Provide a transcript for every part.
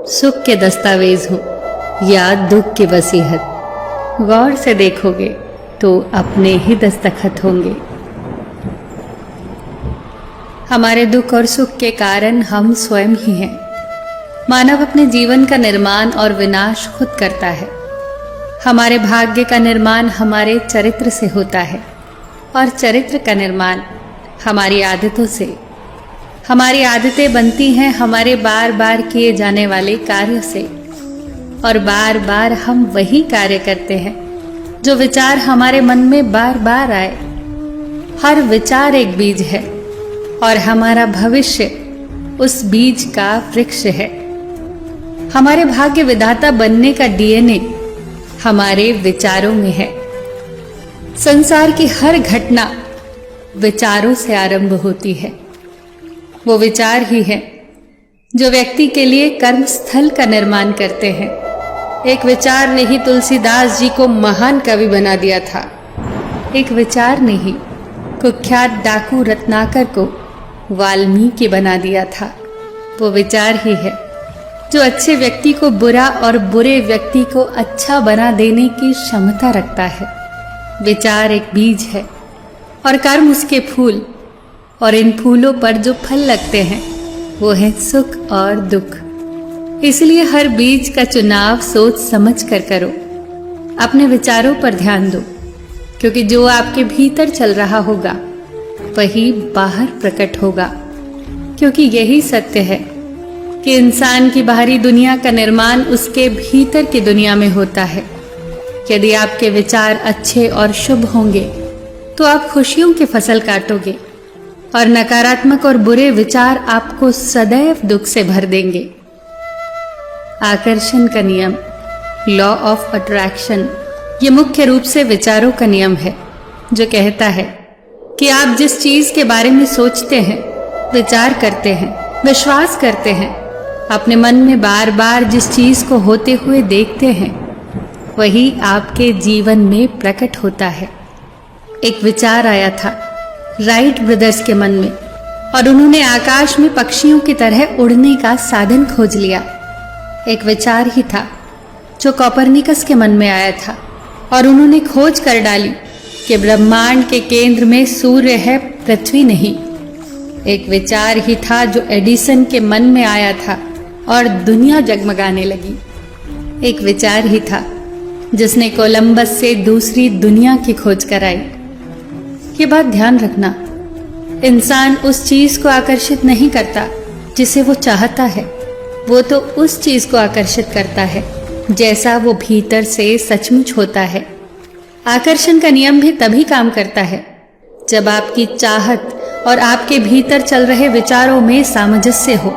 सुख के दस्तावेज हूं या दुख की वसीहत। गौर से देखोगे तो अपने ही दस्तखत होंगे। हमारे दुख और सुख के कारण हम स्वयं ही हैं। मानव अपने जीवन का निर्माण और विनाश खुद करता है। हमारे भाग्य का निर्माण हमारे चरित्र से होता है और चरित्र का निर्माण हमारी आदतों से। हमारी आदतें बनती हैं हमारे बार बार किए जाने वाले कार्य से, और बार बार हम वही कार्य करते हैं जो विचार हमारे मन में बार बार आए। हर विचार एक बीज है और हमारा भविष्य उस बीज का वृक्ष है। हमारे भाग्य विधाता बनने का डीएनए हमारे विचारों में है। संसार की हर घटना विचारों से आरंभ होती है। वो विचार ही है जो व्यक्ति के लिए कर्म स्थल का निर्माण करते हैं। एक विचार ने ही तुलसीदास जी को महान कवि बना दिया था। एक विचार ने ही कुख्यात डाकू रत्नाकर को वाल्मीकि बना दिया था। वो विचार ही है जो अच्छे व्यक्ति को बुरा और बुरे व्यक्ति को अच्छा बना देने की क्षमता रखता है। विचार एक बीज है और कर्म उसके फूल, और इन फूलों पर जो फल लगते हैं वो है सुख और दुख। इसलिए हर बीज का चुनाव सोच समझ कर करो। अपने विचारों पर ध्यान दो, क्योंकि जो आपके भीतर चल रहा होगा वही बाहर प्रकट होगा। क्योंकि यही सत्य है कि इंसान की बाहरी दुनिया का निर्माण उसके भीतर की दुनिया में होता है। यदि आपके विचार अच्छे और शुभ होंगे तो आप खुशियों की फसल काटोगे, और नकारात्मक और बुरे विचार आपको सदैव दुख से भर देंगे। आकर्षण का नियम, लॉ ऑफ अट्रैक्शन, ये मुख्य रूप से विचारों का नियम है, जो कहता है कि आप जिस चीज के बारे में सोचते हैं, विचार करते हैं, विश्वास करते हैं, अपने मन में बार बार जिस चीज को होते हुए देखते हैं, वही आपके जीवन में प्रकट होता है। एक विचार आया था राइट ब्रदर्स के मन में, और उन्होंने आकाश में पक्षियों की तरह उड़ने का साधन खोज लिया। एक विचार ही था जो कोपरनिकस के मन में आया था, और उन्होंने खोज कर डाली कि ब्रह्मांड के केंद्र में सूर्य है, पृथ्वी नहीं। एक विचार ही था जो एडिसन के मन में आया था और दुनिया जगमगाने लगी। एक विचार ही था जिसने कोलंबस से दूसरी दुनिया की खोज कराई। ये बात ध्यान रखना, इंसान उस चीज को आकर्षित नहीं करता जिसे वो चाहता है, वो तो उस चीज को आकर्षित करता है जैसा वो भीतर से सचमुच होता है। आकर्षण का नियम भी तभी काम करता है जब आपकी चाहत और आपके भीतर चल रहे विचारों में सामंजस्य हो।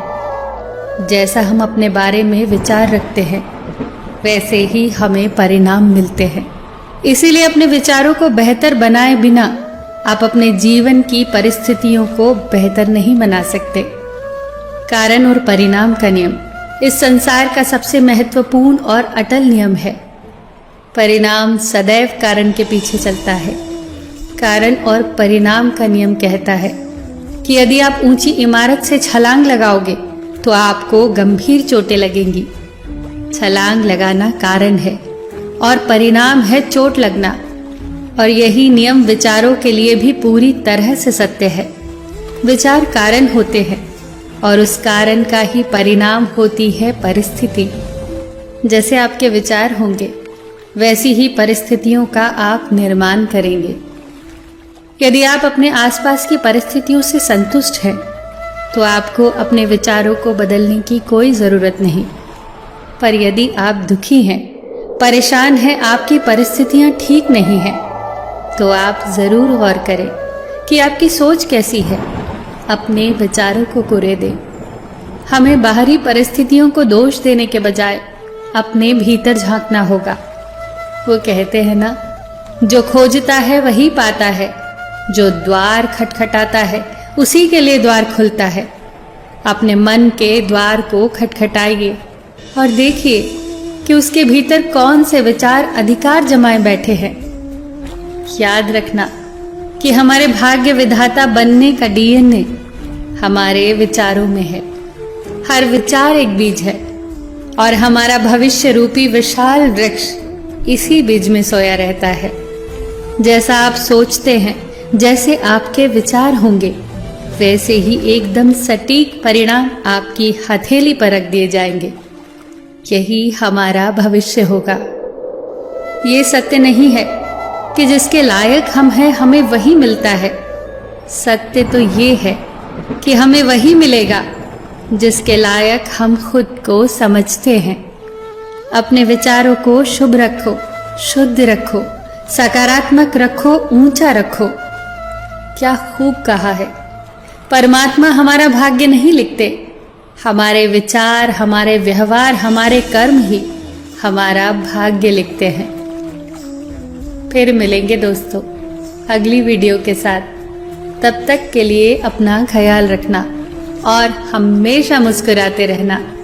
जैसा हम अपने बारे में विचार रखते हैं, वैसे ही हमें परिणाम मिलते हैं। इसीलिए अपने विचारों को बेहतर बनाए बिना आप अपने जीवन की परिस्थितियों को बेहतर नहीं बना सकते। कारण और परिणाम का नियम इस संसार का सबसे महत्वपूर्ण और अटल नियम है। परिणाम सदैव कारण के पीछे चलता है। कारण और परिणाम का नियम कहता है कि यदि आप ऊंची इमारत से छलांग लगाओगे तो आपको गंभीर चोटें लगेंगी। छलांग लगाना कारण है और परिणाम है चोट लगना। और यही नियम विचारों के लिए भी पूरी तरह से सत्य है। विचार कारण होते हैं और उस कारण का ही परिणाम होती है परिस्थिति। जैसे आपके विचार होंगे वैसी ही परिस्थितियों का आप निर्माण करेंगे। यदि आप अपने आसपास की परिस्थितियों से संतुष्ट हैं तो आपको अपने विचारों को बदलने की कोई जरूरत नहीं। पर यदि आप दुखी हैं, परेशान हैं, आपकी परिस्थितियां ठीक नहीं हैं, तो आप जरूर गौर करें कि आपकी सोच कैसी है। अपने विचारों को कुरे दें। हमें बाहरी परिस्थितियों को दोष देने के बजाय अपने भीतर झांकना होगा। वो कहते हैं ना, जो खोजता है वही पाता है, जो द्वार खटखटाता है उसी के लिए द्वार खुलता है। अपने मन के द्वार को खटखटाइए और देखिए कि उसके भीतर कौन से विचार अधिकार जमाए बैठे हैं। याद रखना कि हमारे भाग्य विधाता बनने का डीएनए हमारे विचारों में है। हर विचार एक बीज है और हमारा भविष्य रूपी विशाल वृक्ष इसी बीज में सोया रहता है। जैसा आप सोचते हैं, जैसे आपके विचार होंगे, वैसे ही एकदम सटीक परिणाम आपकी हथेली पर रख दिए जाएंगे। यही हमारा भविष्य होगा। ये सत्य नहीं है कि जिसके लायक हम हैं हमें वही मिलता है। सत्य तो ये है कि हमें वही मिलेगा जिसके लायक हम खुद को समझते हैं। अपने विचारों को शुभ रखो, शुद्ध रखो, सकारात्मक रखो, ऊंचा रखो। क्या खूब कहा है। परमात्मा हमारा भाग्य नहीं लिखते, हमारे विचार, हमारे व्यवहार, हमारे कर्म ही हमारा भाग्य लिखते हैं। फिर मिलेंगे दोस्तों अगली वीडियो के साथ। तब तक के लिए अपना ख्याल रखना और हमेशा मुस्कुराते रहना।